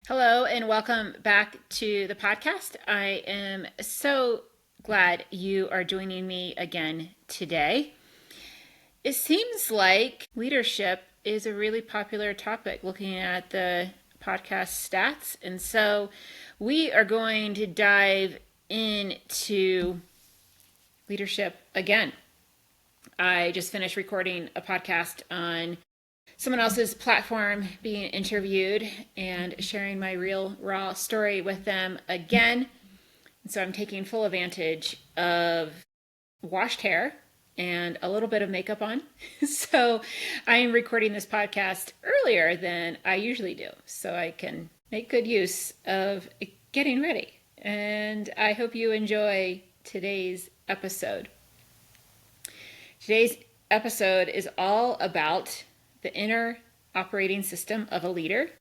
Hello, and welcome back to the podcast. I am so glad you are joining me again today. It seems like leadership is a really popular topic looking at the podcast stats. And so we are going to dive into leadership again. I just finished recording a podcast on someone else's platform, being interviewed and sharing my real raw story with them again. And so I'm taking full advantage of washed hair and a little bit of makeup on. So I am recording this podcast earlier than I usually do so I can make good use of getting ready. And I hope you enjoy today's episode. Today's episode is all about the inner operating system of a leader,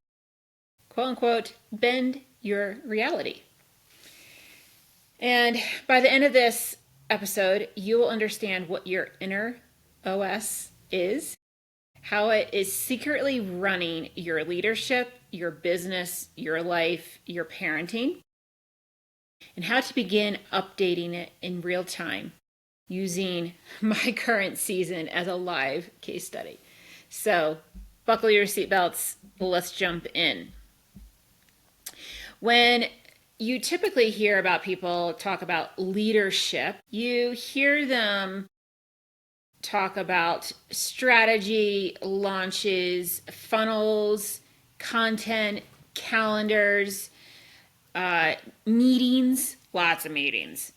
quote unquote, bend your reality. And by the end of this episode, you will understand what your inner OS is, how it is secretly running your leadership, your business, your life, your parenting, and how to begin updating it in real time using my current season as a live case study. So buckle your seatbelts, let's jump in. When you typically hear about people talk about leadership, you hear them talk about strategy, launches, funnels, content, calendars, meetings, lots of meetings.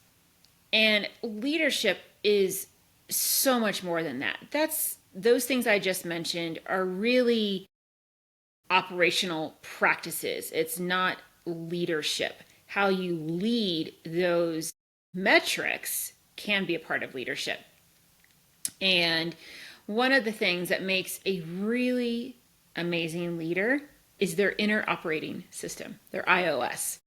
And leadership is so much more than that. Those things I just mentioned are really operational practices. It's not leadership. How you lead those metrics can be a part of leadership. And one of the things that makes a really amazing leader is their inner operating system, their IOS.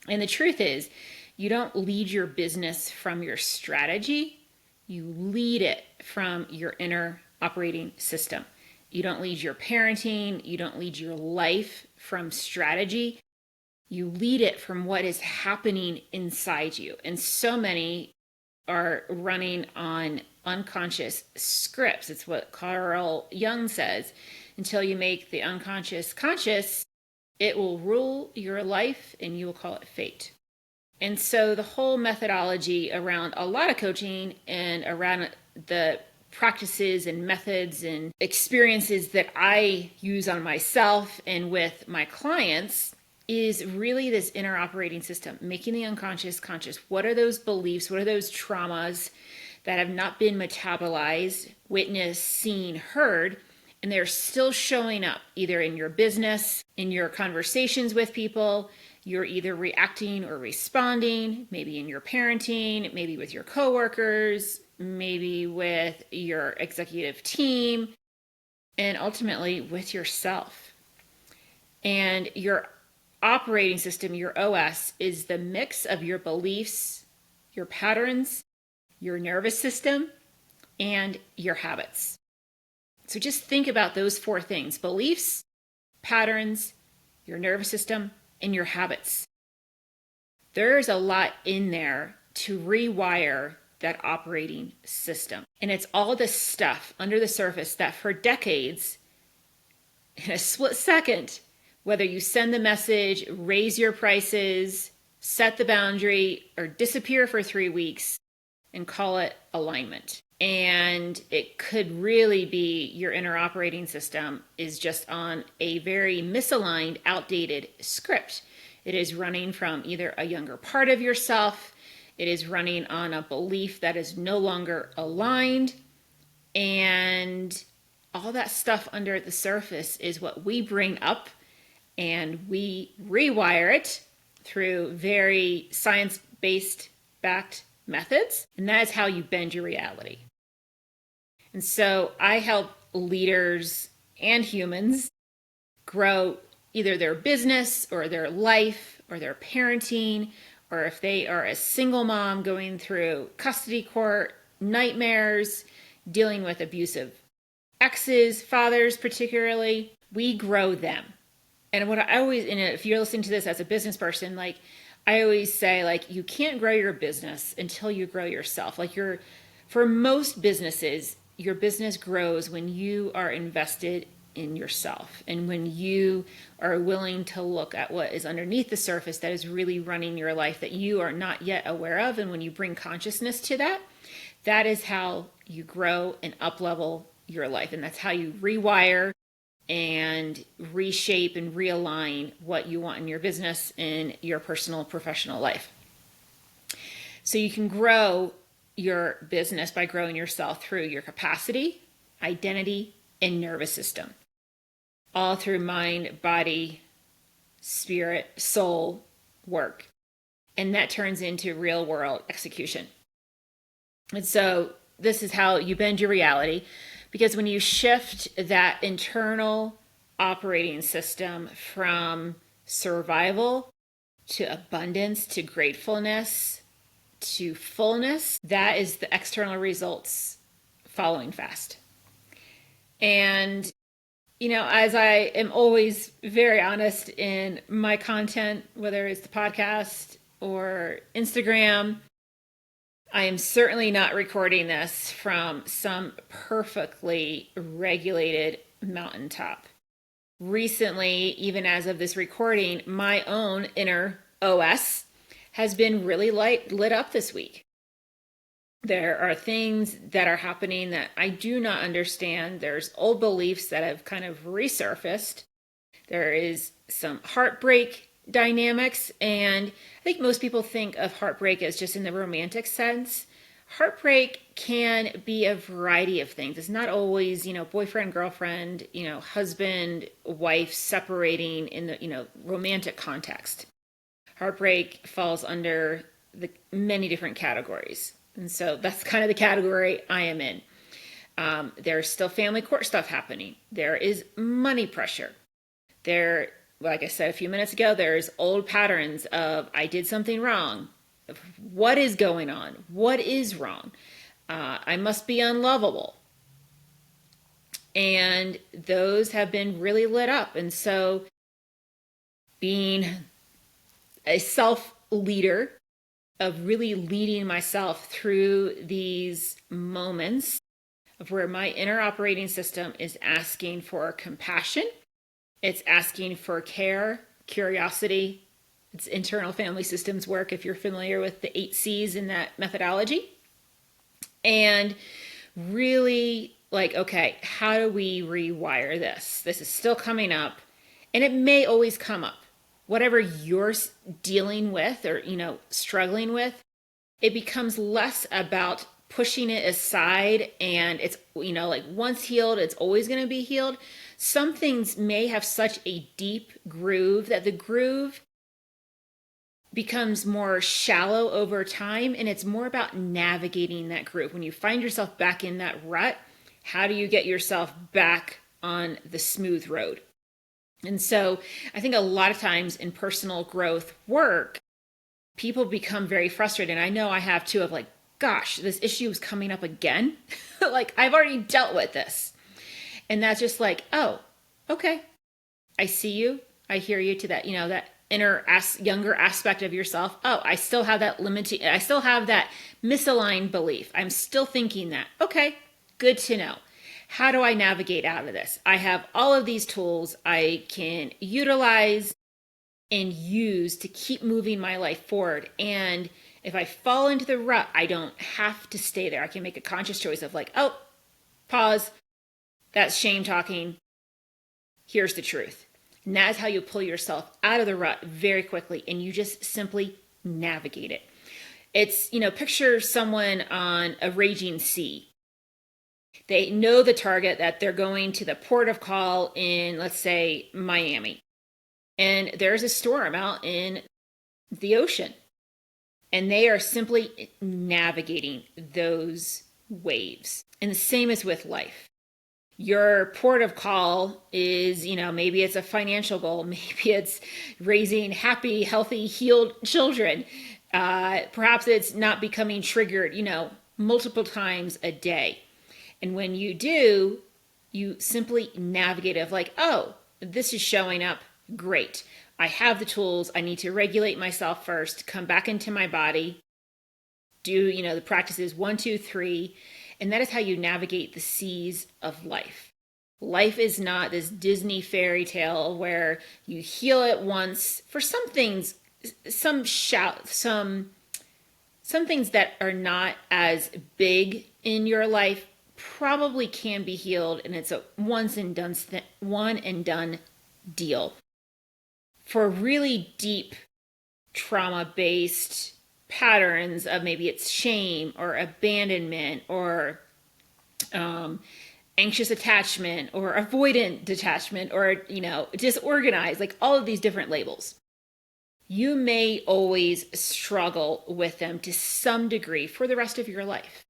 And the truth is, you don't lead your business from your strategy. You lead it from your inner operating system. You don't lead your parenting. You don't lead your life from strategy. You lead it from what is happening inside you. And so many are running on unconscious scripts. It's what Carl Jung says. Until you make the unconscious conscious, it will rule your life and you will call it fate. And so the whole methodology around a lot of coaching and around the practices and methods and experiences that I use on myself and with my clients is really this inner operating system, making the unconscious conscious. What are those beliefs? What are those traumas that have not been metabolized, witnessed, seen, heard, and they're still showing up either in your business, in your conversations with people? You're either reacting or responding, maybe in your parenting, maybe with your coworkers, maybe with your executive team, and ultimately with yourself. And your operating system, your OS, is the mix of your beliefs, your patterns, your nervous system, and your habits. So just think about those four things: beliefs, patterns, your nervous system, and your habits. There's a lot in there to rewire that operating system. And it's all the stuff under the surface that for decades, in a split second, whether you send the message, raise your prices, set the boundary, or disappear for 3 weeks and call it alignment. And it could really be your inner operating system is just on a very misaligned, outdated script. It is running from either a younger part of yourself, it is running on a belief that is no longer aligned, and all that stuff under the surface is what we bring up and we rewire it through very science-based backed methods. And that is how you bend your reality. And so I help leaders and humans grow either their business or their life or their parenting, or if they are a single mom going through custody court, nightmares, dealing with abusive exes, fathers particularly, we grow them. And what I always, and if you're listening to this as a business person, like I always say, like, you can't grow your business until you grow yourself. Like for most businesses, your business grows when you are invested in yourself and when you are willing to look at what is underneath the surface that is really running your life that you are not yet aware of. And when you bring consciousness to that, that is how you grow and up level your life. And that's how you rewire and reshape and realign what you want in your business and your personal professional life. So you can grow your business by growing yourself through your capacity, identity, and nervous system, all through mind, body, spirit, soul work. And that turns into real world execution. And so this is how you bend your reality, because when you shift that internal operating system from survival to abundance to gratefulness to fullness, that is the external results following fast. And, you know, as I am always very honest in my content, whether it's the podcast or Instagram, I am certainly not recording this from some perfectly regulated mountaintop. Recently, even as of this recording, my own inner OS has been really lit up this week. There are things that are happening that I do not understand. There's old beliefs that have kind of resurfaced. There is some heartbreak dynamics, and I think most people think of heartbreak as just in the romantic sense. Heartbreak can be a variety of things. It's not always, boyfriend, girlfriend, husband, wife separating in the, romantic context. Heartbreak falls under the many different categories. And so that's kind of the category I am in. There's still family court stuff happening. There is money pressure. There, like I said a few minutes ago, there's old patterns of I did something wrong. What is going on? What is wrong? I must be unlovable. And those have been really lit up. And so being a self-leader, of really leading myself through these moments of where my inner operating system is asking for compassion, it's asking for care, curiosity. It's internal family systems work, if you're familiar with the 8 C's in that methodology. And really like, okay, how do we rewire this? This is still coming up, and it may always come up. Whatever you're dealing with or, struggling with, it becomes less about pushing it aside and it's, like once healed, it's always going to be healed. Some things may have such a deep groove that the groove becomes more shallow over time, and it's more about navigating that groove. When you find yourself back in that rut, how do you get yourself back on the smooth road? And so I think a lot of times in personal growth work, people become very frustrated. And I know I have too, of like, gosh, this issue is coming up again. Like, I've already dealt with this. And that's just like, oh, okay. I see you. I hear you, to that, that inner younger aspect of yourself. Oh, I still have that I still have that misaligned belief. I'm still thinking that. Okay, good to know. How do I navigate out of this? I have all of these tools I can utilize and use to keep moving my life forward. And if I fall into the rut, I don't have to stay there. I can make a conscious choice of like, oh, pause. That's shame talking. Here's the truth. And that's how you pull yourself out of the rut very quickly, and you just simply navigate it. It's, picture someone on a raging sea. They know the target, that they're going to the port of call in, let's say, Miami. And there's a storm out in the ocean. And they are simply navigating those waves. And the same is with life. Your port of call is, maybe it's a financial goal. Maybe it's raising happy, healthy, healed children. Perhaps it's not becoming triggered, multiple times a day. And when you do, you simply navigate of like, oh, this is showing up Great. I have the tools. I need to regulate myself first, come back into my body, do, the practices 1, 2, 3. And that is how you navigate the seas of life. Life is not this Disney fairy tale where you heal it once. For some things, some things that are not as big in your life probably can be healed, and it's a one and done deal. For really deep trauma based patterns of maybe it's shame or abandonment or anxious attachment or avoidant detachment or disorganized, like all of these different labels, you may always struggle with them to some degree for the rest of your life.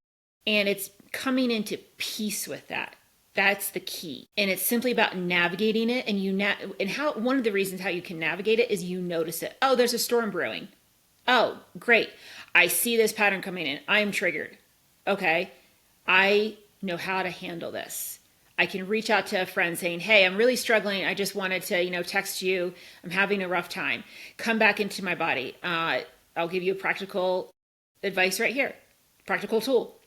And it's coming into peace with that. That's the key. And it's simply about navigating it. And how one of the reasons how you can navigate it is you notice it. Oh, there's a storm brewing. Oh, great. I see this pattern coming in. I'm triggered. Okay. I know how to handle this. I can reach out to a friend saying, hey, I'm really struggling. I just wanted to, text you. I'm having a rough time. Come back into my body. I'll give you a practical advice right here. Practical tool.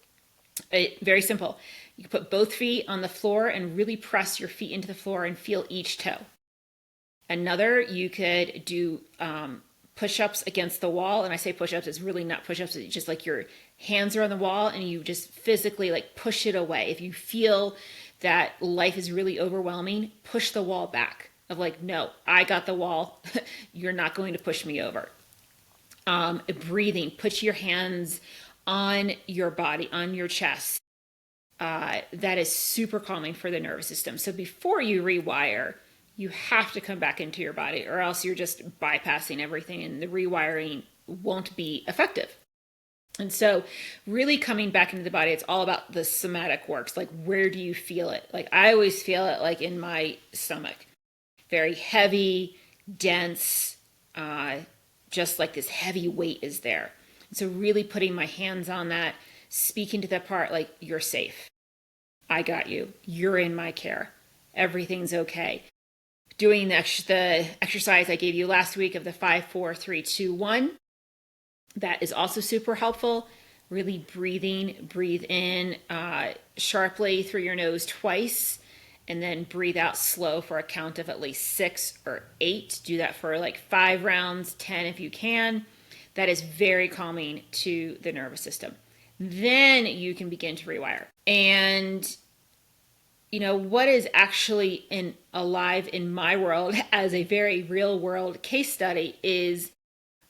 Very simple. You can put both feet on the floor and really press your feet into the floor and feel each toe. Another, you could do push-ups against the wall. And I say push-ups, it's really not push-ups. It's just like your hands are on the wall and you just physically like push it away. If you feel that life is really overwhelming, push the wall back of like, no, I got the wall. You're not going to push me over. Breathing, put your hands on your body, on your chest. That is super calming for the nervous system. So before you rewire, you have to come back into your body or else you're just bypassing everything and the rewiring won't be effective. And so really coming back into the body, it's all about the somatic works. Like, where do you feel it? Like, I always feel it like in my stomach. Very heavy, dense, just like this heavy weight is there. So really putting my hands on that, speaking to that part like, you're safe. I got you. You're in my care. Everything's okay. Doing the exercise I gave you last week of the 5, 4, 3, 2, 1. That is also super helpful. Really breathing. Breathe in sharply through your nose twice, and then breathe out slow for a count of at least 6 or 8. Do that for like 5 rounds, 10 if you can. That is very calming to the nervous system. Then you can begin to rewire. And what is actually alive in my world as a very real world case study is,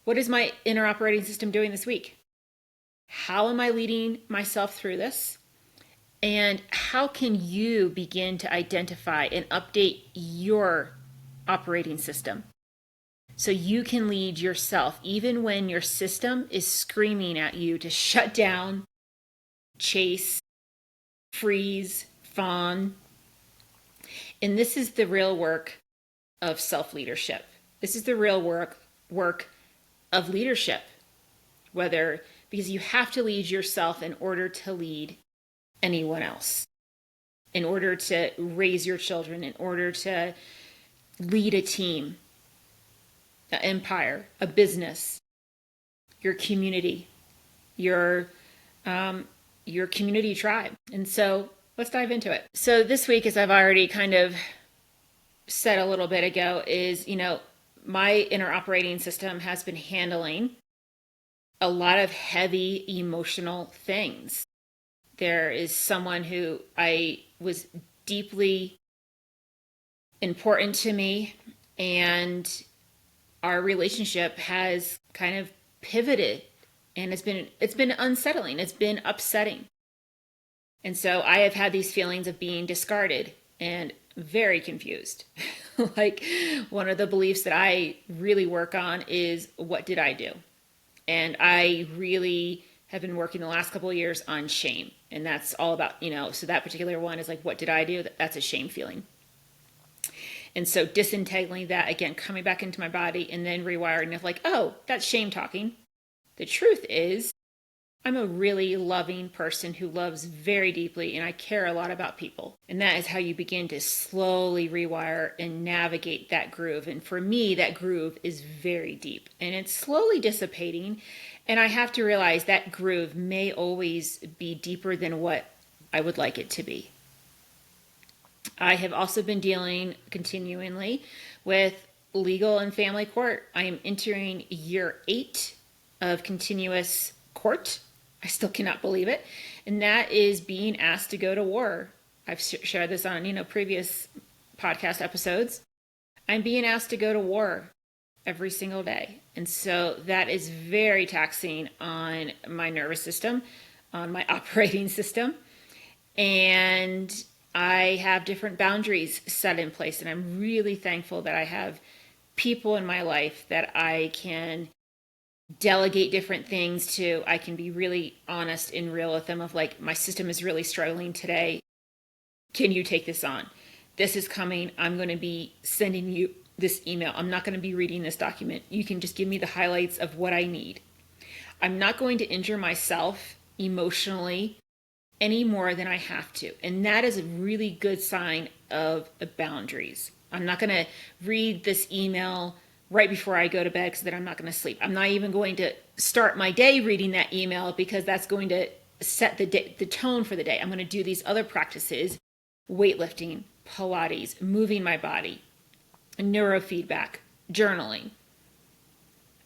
what is my inner operating system doing this week? How am I leading myself through this? And how can you begin to identify and update your operating system so you can lead yourself even when your system is screaming at you to shut down, chase, freeze, fawn? And this is the real work of self-leadership. This is the real work of leadership. Because you have to lead yourself in order to lead anyone else, in order to raise your children, in order to lead a team, an empire, a business, your community, your community tribe. And so let's dive into it. So this week, as I've already kind of said a little bit ago, is, my inner operating system has been handling a lot of heavy emotional things. There is someone who was deeply important to me, and our relationship has kind of pivoted, and it's been unsettling. It's been upsetting. And so I have had these feelings of being discarded and very confused. Like, one of the beliefs that I really work on is, what did I do? And I really have been working the last couple of years on shame. And that's all about, so that particular one is like, what did I do? That's a shame feeling. And so disentangling that, again, coming back into my body and then rewiring of like, oh, that's shame talking. The truth is, I'm a really loving person who loves very deeply, and I care a lot about people. And that is how you begin to slowly rewire and navigate that groove. And for me, that groove is very deep and it's slowly dissipating. And I have to realize that groove may always be deeper than what I would like it to be. I have also been dealing continually with legal and family court. I am entering year 8 of continuous court. I still cannot believe it. And that is being asked to go to war. I've shared this on, previous podcast episodes. I'm being asked to go to war every single day. And so that is very taxing on my nervous system, on my operating system. And I have different boundaries set in place. And I'm really thankful that I have people in my life that I can delegate different things to. I can be really honest and real with them of like, my system is really struggling today. Can you take this on? This is coming. I'm going to be sending you this email. I'm not going to be reading this document. You can just give me the highlights of what I need. I'm not going to injure myself emotionally any more than I have to. And that is a really good sign of boundaries. I'm not going to read this email right before I go to bed because then I'm not going to sleep. I'm not even going to start my day reading that email because that's going to set the tone for the day. I'm going to do these other practices, weightlifting, Pilates, moving my body, neurofeedback, journaling.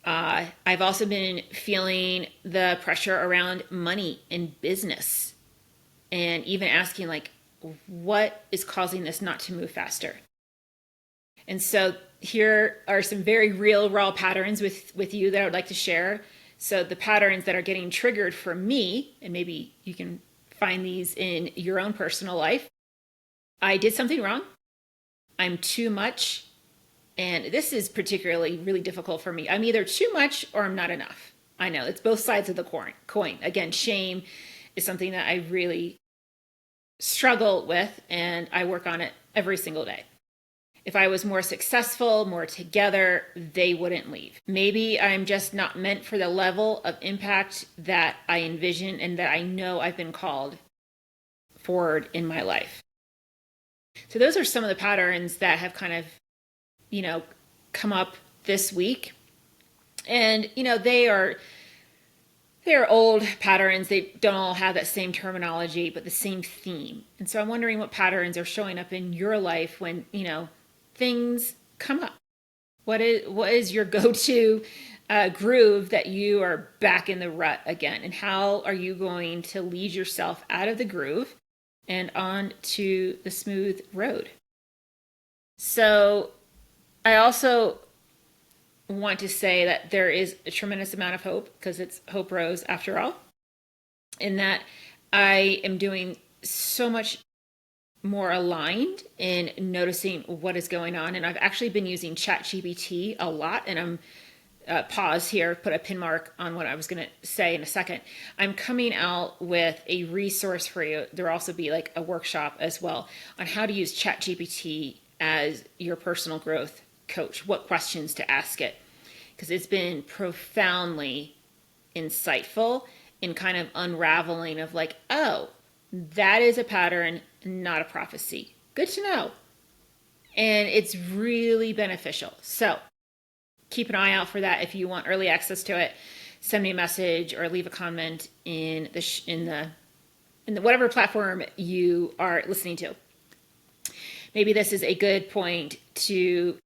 I've also been feeling the pressure around money and business and even asking like, what is causing this not to move faster? And so here are some very real, raw patterns with you that I would like to share. So the patterns that are getting triggered for me, and maybe you can find these in your own personal life. I did something wrong. I'm too much. And this is particularly really difficult for me. I'm either too much or I'm not enough. I know it's both sides of the coin. Again, shame is something that I really struggle with, and I work on it every single day. If I was more successful, more together, they wouldn't leave. Maybe I'm just not meant for the level of impact that I envision and that I know I've been called forward in my life. So those are some of the patterns that have kind of, come up this week. And, they're old patterns. They don't all have that same terminology, but the same theme. And so I'm wondering what patterns are showing up in your life when, things come up. What is your go-to groove that you are back in the rut again? And how are you going to lead yourself out of the groove and on to the smooth road? So I also want to say that there is a tremendous amount of hope, because it's Hope Rose after all, in that I am doing so much more aligned in noticing what is going on. And I've actually been using ChatGPT a lot, and I'm pause here, put a pin mark on what I was going to say in a second. I'm coming out with a resource for you. There will also be like a workshop as well on how to use ChatGPT as your personal growth coach, what questions to ask it, because it's been profoundly insightful in kind of unraveling of like, oh, that is a pattern, not a prophecy. Good to know. And it's really beneficial. So keep an eye out for that. If you want early access to it, send me a message or leave a comment in the whatever platform you are listening to. Maybe this is a good point to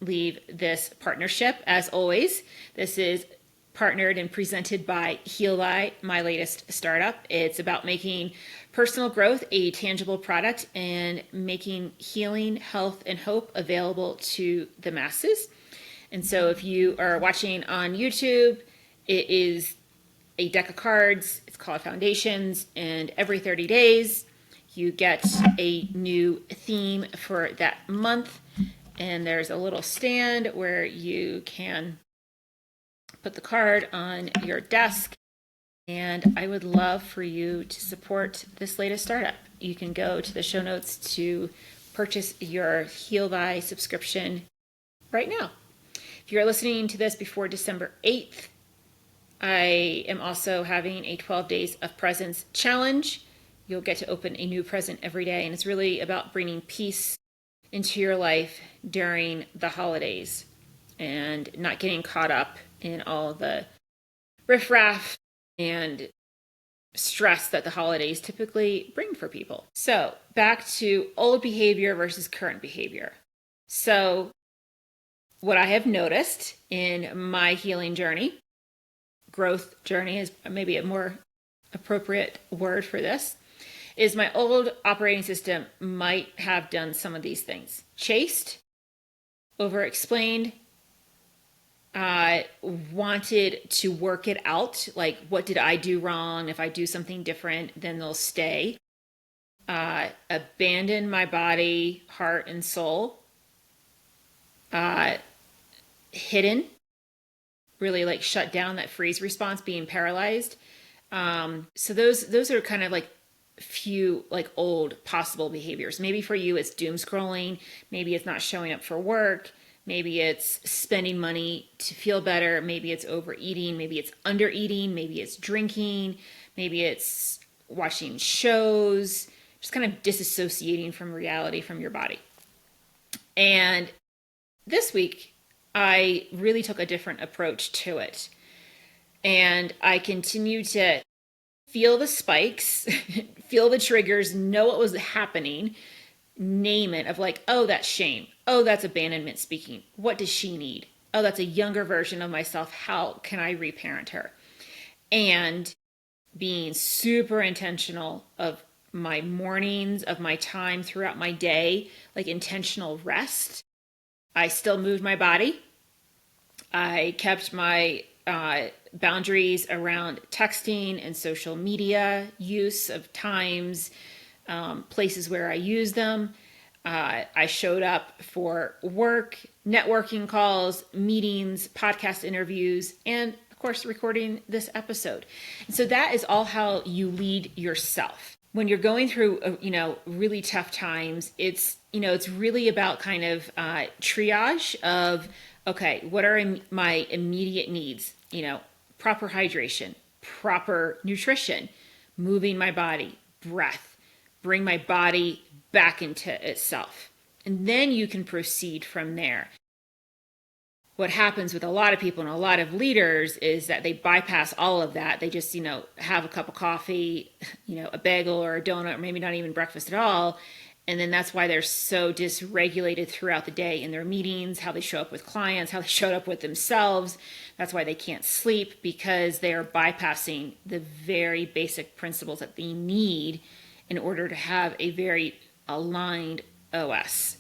leave this partnership. As always, this is partnered and presented by Heal Thy, my latest startup. It's about making personal growth a tangible product and making healing, health, and hope available to the masses. And so if you are watching on YouTube, it is a deck of cards. It's called Foundations. And every 30 days, you get a new theme for that month. And there's a little stand where you can put the card on your desk. And I would love for you to support this latest startup. You can go to the show notes to purchase your Heal Thy subscription right now. If you're listening to this before December 8th, I am also having a 12 days of presence challenge. You'll get to open a new present every day, and it's really about bringing peace into your life during the holidays and not getting caught up in all the riffraff and stress that the holidays typically bring for people. So, back to old behavior versus current behavior. So, what I have noticed in my healing journey, growth journey is maybe a more appropriate word for this, is my old operating system might have done some of these things. Chased, over explained, wanted to work it out. Like, what did I do wrong? If I do something different, then they'll stay. Abandon my body, heart, and soul. Hidden, really like shut down that freeze response, being paralyzed. So those are kind of like few like old possible behaviors. Maybe for you it's doom scrolling, maybe it's not showing up for work, maybe it's spending money to feel better, maybe it's overeating, maybe it's undereating, maybe it's drinking, maybe it's watching shows, just kind of disassociating from reality, from your body. And this week I really took a different approach to it. And I continue to feel the spikes, feel the triggers, know what was happening, name it, of like, oh, that's shame. Oh, that's abandonment speaking. What does she need? Oh, that's a younger version of myself. How can I reparent her? And being super intentional of my mornings, of my time throughout my day, like intentional rest. I still moved my body. I kept my boundaries around texting and social media use of times, places where I use them. I showed up for work, networking calls, meetings, podcast interviews, and of course, recording this episode. And so that is all how you lead yourself. When you're going through, really tough times, it's really about kind of triage of, okay, what are my immediate needs? Proper hydration, proper nutrition, moving my body, breath, bring my body back into itself. And then you can proceed from there. What happens with a lot of people and a lot of leaders is that they bypass all of that. They just, have a cup of coffee, a bagel or a donut, or maybe not even breakfast at all. And then that's why they're so dysregulated throughout the day in their meetings, how they show up with clients, how they show up with themselves. That's why they can't sleep, because they are bypassing the very basic principles that they need in order to have a very aligned OS.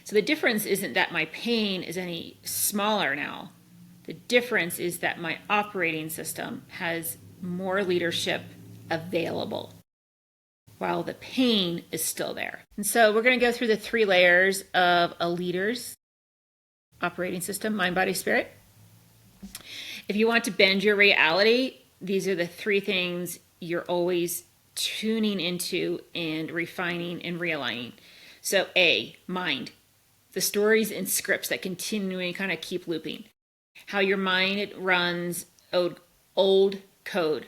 So the difference isn't that my pain is any smaller now. The difference is that my operating system has more leadership available, while the pain is still there. And so we're going to go through the 3 layers of a leader's operating system: mind, body, spirit. If you want to bend your reality, these are the 3 things you're always tuning into and refining and realigning. So A, mind. The stories and scripts that continually kind of keep looping. How your mind runs old code.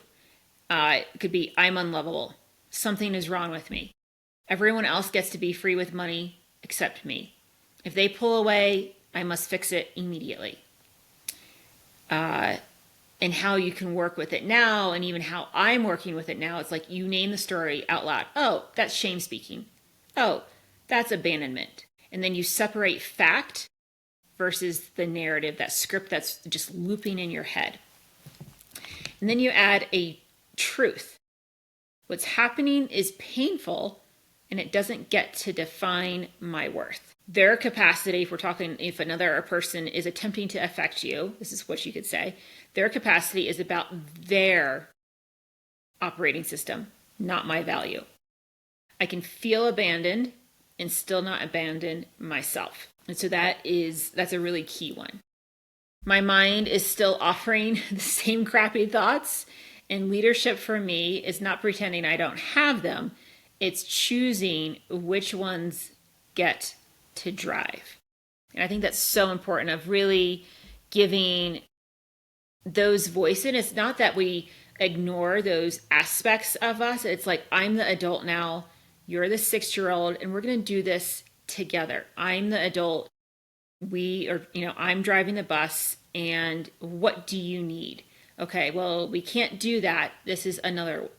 It could be, I'm unlovable. Something is wrong with me. Everyone else gets to be free with money except me. If they pull away, I must fix it immediately. And how you can work with it now, and even how I'm working with it now, it's like you name the story out loud. Oh, that's shame speaking. Oh, that's abandonment. And then you separate fact versus the narrative, that script that's just looping in your head. And then you add a truth. What's happening is painful, and it doesn't get to define my worth. Their capacity, if another person is attempting to affect you, this is what you could say, their capacity is about their operating system, not my value. I can feel abandoned and still not abandon myself. And so that's a really key one. My mind is still offering the same crappy thoughts, and leadership for me is not pretending I don't have them. It's choosing which ones get to drive. And I think that's so important, of really giving those voices. It's not that we ignore those aspects of us. It's like, I'm the adult now, you're the 6-year-old, and we're going to do this together. I'm the adult, I'm driving the bus, and what do you need? Okay, well, we can't do that. This is another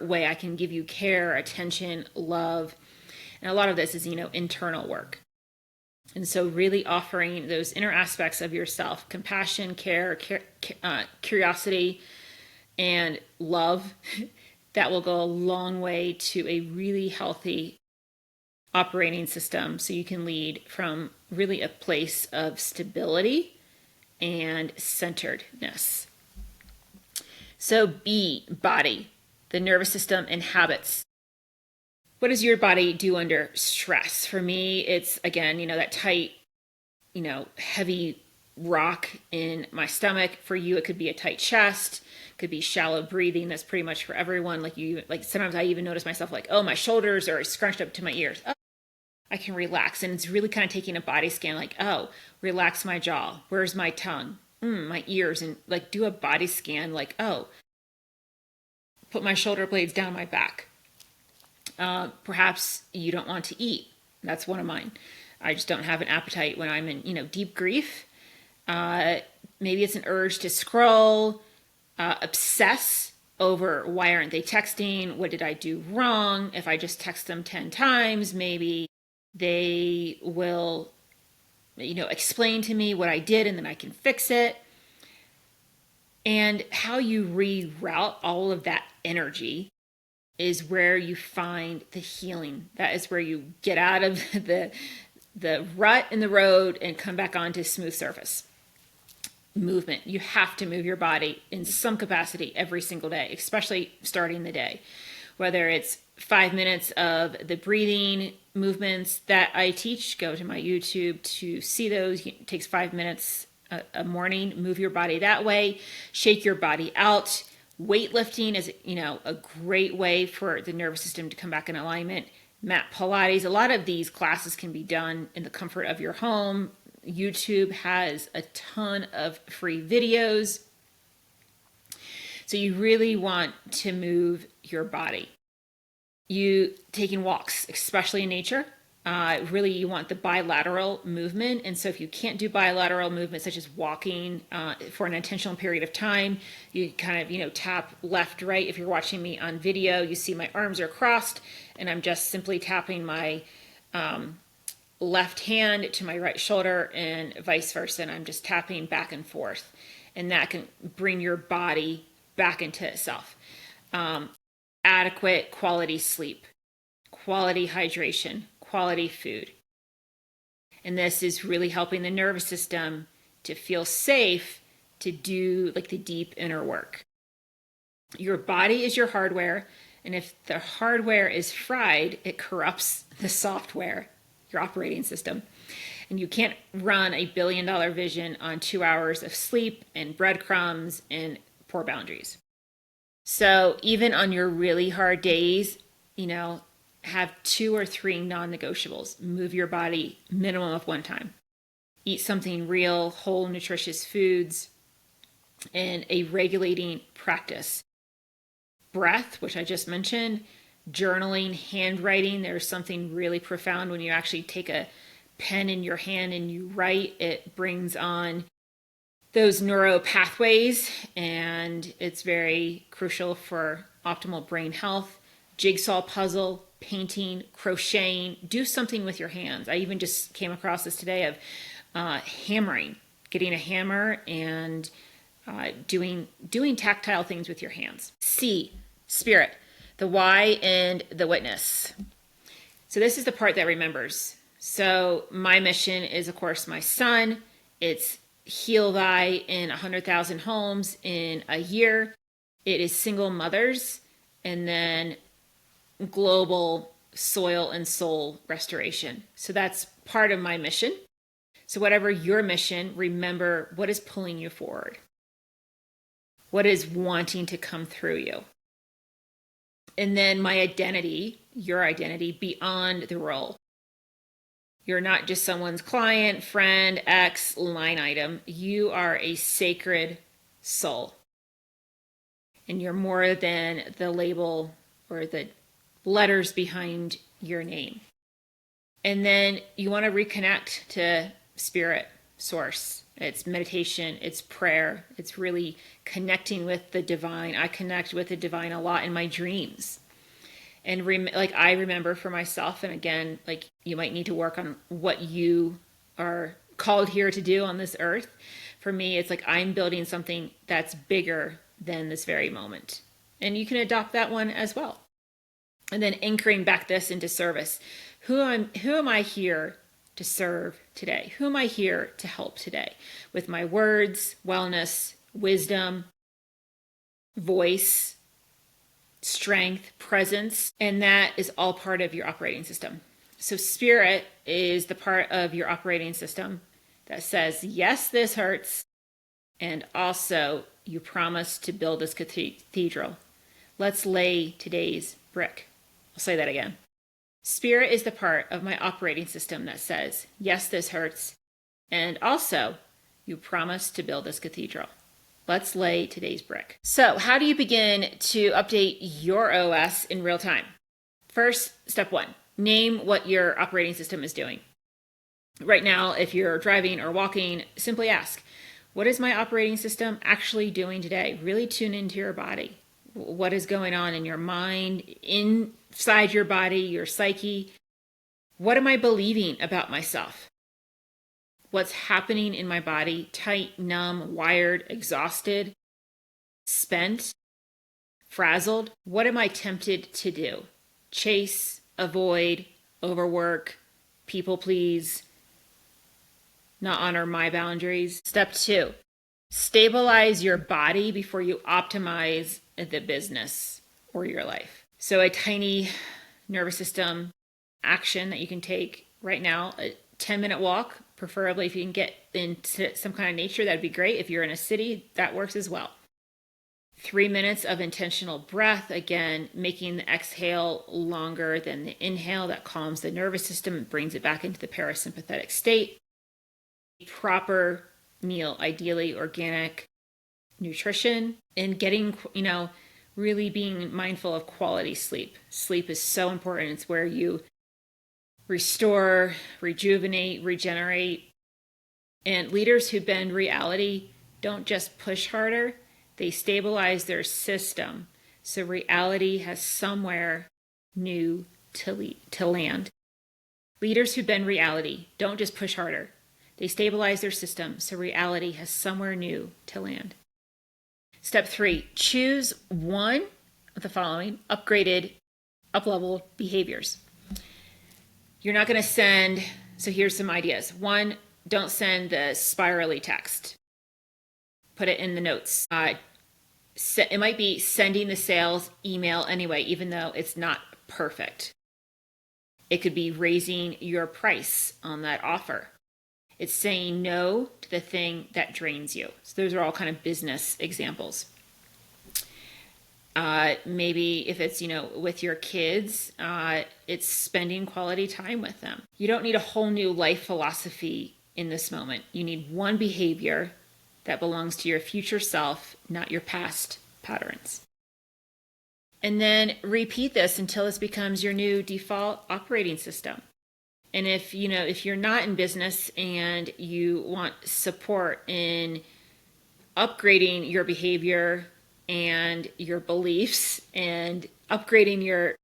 way I can give you care, attention, love. And a lot of this is, internal work. And so really offering those inner aspects of yourself, compassion, care, curiosity, and love, that will go a long way to a really healthy operating system, so you can lead from really a place of stability and centeredness. So B, body, the nervous system and habits. What does your body do under stress? For me, it's, again, that tight, heavy rock in my stomach. For you, it could be a tight chest, could be shallow breathing. That's pretty much for everyone. Like sometimes I even notice myself like, oh, my shoulders are scrunched up to my ears. Oh, I can relax. And it's really kind of taking a body scan, like, oh, relax my jaw. Where's my tongue? My ears. And like do a body scan, like, oh, put my shoulder blades down my back. Perhaps you don't want to eat. That's one of mine. I just don't have an appetite when I'm in, deep grief. Maybe it's an urge to scroll, obsess over why aren't they texting? What did I do wrong? If I just text them 10 times, maybe they will, explain to me what I did and then I can fix it. And how you reroute all of that energy is where you find the healing. That is where you get out of the rut in the road and come back onto smooth surface. Movement. You have to move your body in some capacity every single day, especially starting the day. Whether it's 5 minutes of the breathing movements that I teach, go to my YouTube to see those. It takes 5 minutes a morning. Move your body that way. Shake your body out. Weightlifting is, a great way for the nervous system to come back in alignment. Mat Pilates. A lot of these classes can be done in the comfort of your home. YouTube has a ton of free videos. So you really want to move your body. You taking walks, especially in nature. Really, you want the bilateral movement. And so if you can't do bilateral movement, such as walking for an intentional period of time, you kind of, tap left, right. If you're watching me on video, you see my arms are crossed and I'm just simply tapping my left hand to my right shoulder and vice versa. And I'm just tapping back and forth. And that can bring your body back into itself. Adequate quality sleep, quality hydration, quality food. And this is really helping the nervous system to feel safe to do like the deep inner work. Your body is your hardware. And if the hardware is fried, it corrupts the software, your operating system. And you can't run a $1 billion vision on 2 hours of sleep and breadcrumbs and poor boundaries. So even on your really hard days, have 2 or 3 non-negotiables. Move your body minimum of 1 time. Eat something real, whole, nutritious foods, and a regulating practice. Breath, which I just mentioned, journaling, handwriting. There's something really profound when you actually take a pen in your hand and you write. It brings on those neuro pathways, and it's very crucial for optimal brain health. Jigsaw puzzle, painting, crocheting, do something with your hands. I even just came across this today of hammering, getting a hammer and doing tactile things with your hands. C, spirit, the why and the witness. So this is the part that remembers. So my mission is, of course, my son. It's heal thy in 100,000 homes in a year. It is single mothers, and then global soil and soul restoration. So that's part of my mission. So whatever your mission, remember what is pulling you forward. What is wanting to come through you. And then my identity, your identity beyond the role. You're not just someone's client, friend, ex, line item. You are a sacred soul. And you're more than the label or the letters behind your name. And then you want to reconnect to spirit, source. It's meditation, it's prayer, it's really connecting with the divine. I connect with the divine a lot in my dreams. And I remember for myself, and again, like you might need to work on what you are called here to do on this earth. For me, it's like I'm building something that's bigger than this very moment. And you can adopt that one as well. And then anchoring back this into service. Who am I here to serve today? Who am I here to help today? With my words, wellness, wisdom, voice, strength, presence, and that is all part of your operating system. So spirit is the part of your operating system that says, yes, this hurts, and also you promise to build this cathedral. Let's lay today's brick. I'll say that again. Spirit is the part of my operating system that says, yes, this hurts, and also you promise to build this cathedral. Let's lay today's brick. So how do you begin to update your OS in real time? First, step one, name what your operating system is doing. Right now, if you're driving or walking, simply ask, what is my operating system actually doing today? Really tune into your body. What is going on in your mind, inside your body, your psyche? What am I believing about myself? What's happening in my body? Tight, numb, wired, exhausted, spent, frazzled? What am I tempted to do? Chase, avoid, overwork, people please, not honor my boundaries. Step two, stabilize your body before you optimize the business or your life. So a tiny nervous system action that you can take right now, a 10-minute walk, preferably if you can get into some kind of nature, that'd be great. If you're in a city, that works as well. 3 minutes of intentional breath, again, making the exhale longer than the inhale. That calms the nervous system and brings it back into the parasympathetic state. Proper meal, ideally organic nutrition, and getting, really being mindful of quality sleep. Sleep is so important. It's where you restore, rejuvenate, regenerate. And leaders who bend reality don't just push harder, they stabilize their system so reality has somewhere new to land. Leaders who bend reality don't just push harder, they stabilize their system so reality has somewhere new to land. Step 3, choose one of the following upgraded, up-leveled behaviors. You're not going to send, so here's some ideas. 1, don't send the spirally text. Put it in the notes. It might be sending the sales email anyway, even though it's not perfect. It could be raising your price on that offer. It's saying no to the thing that drains you. So those are all kind of business examples. Maybe if it's, with your kids, it's spending quality time with them. You don't need a whole new life philosophy in this moment. You need one behavior that belongs to your future self, not your past patterns. And then repeat this until this becomes your new default operating system. And if you're not in business and you want support in upgrading your behavior and your beliefs and upgrading your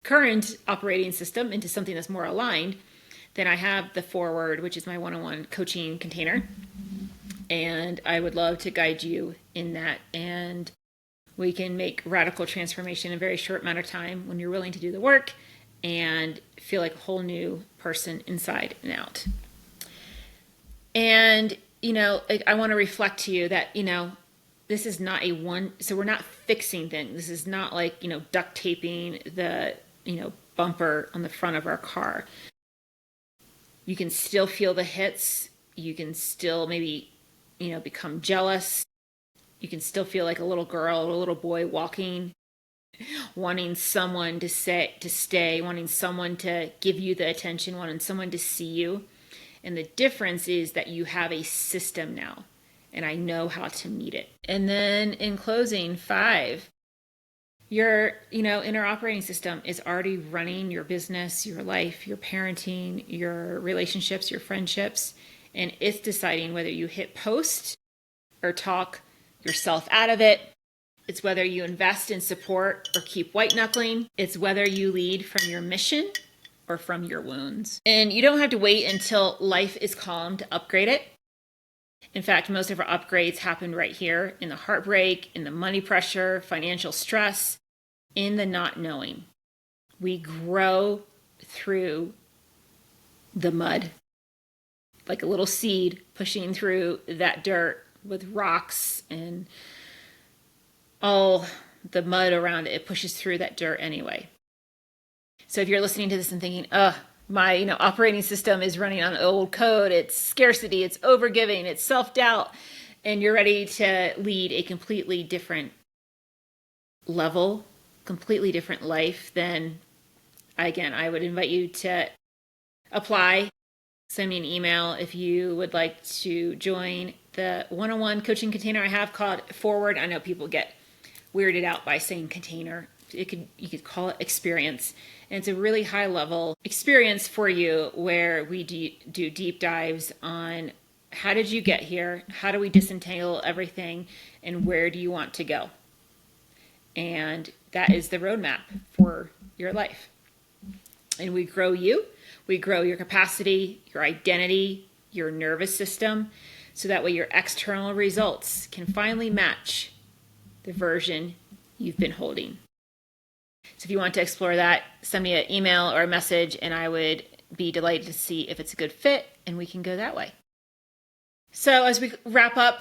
current operating system into something that's more aligned, then I have the Forward, which is my one-on-one coaching container. And I would love to guide you in that. And we can make radical transformation in a very short amount of time when you're willing to do the work and feel like a whole new person inside and out. And, I want to reflect to you that, this is not so we're not fixing things. This is not like, duct taping the, bumper on the front of our car. You can still feel the hits. You can still maybe, become jealous. You can still feel like a little girl or a little boy walking, wanting someone to stay, wanting someone to give you the attention, wanting someone to see you. And the difference is that you have a system now. and I know how to meet it. And then in closing, 5, your inner operating system is already running your business, your life, your parenting, your relationships, your friendships, and it's deciding whether you hit post or talk yourself out of it. It's whether you invest in support or keep white knuckling. It's whether you lead from your mission or from your wounds. And you don't have to wait until life is calm to upgrade it. In fact, most of our upgrades happen right here in the heartbreak, in the money pressure, financial stress, in the not knowing. We grow through the mud, like a little seed pushing through that dirt with rocks and all the mud around it. It pushes through that dirt anyway. So if you're listening to this and thinking, my operating system is running on old code, it's scarcity, it's overgiving, it's self-doubt, and you're ready to lead a completely different level, completely different life, then again, I would invite you to apply. Send me an email if you would like to join the one-on-one coaching container I have called Forward. I know people get weirded out by saying container. You could call it experience. And it's a really high level experience for you where we do deep dives on how did you get here? How do we disentangle everything? And where do you want to go? And that is the roadmap for your life. And we grow you. We grow your capacity, your identity, your nervous system, so that way your external results can finally match the version you've been holding. So if you want to explore that, send me an email or a message, and I would be delighted to see if it's a good fit, and we can go that way. So as we wrap up,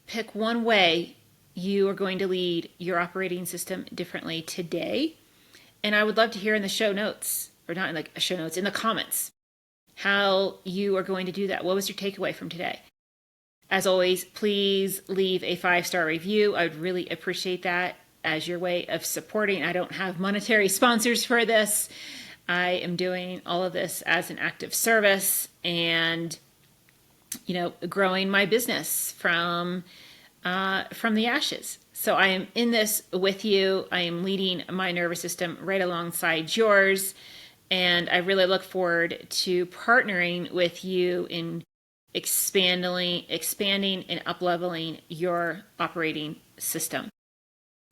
pick one way you are going to lead your operating system differently today. And I would love to hear in the show notes, or not in the show notes, in the comments, how you are going to do that. What was your takeaway from today? As always, please leave a 5-star review. I would really appreciate that as your way of supporting. I don't have monetary sponsors for this. I am doing all of this as an act of service and, growing my business from the ashes. So I am in this with you. I am leading my nervous system right alongside yours. And I really look forward to partnering with you in expanding and up-leveling your operating system.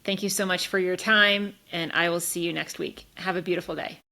Thank you so much for your time, and I will see you next week. Have a beautiful day.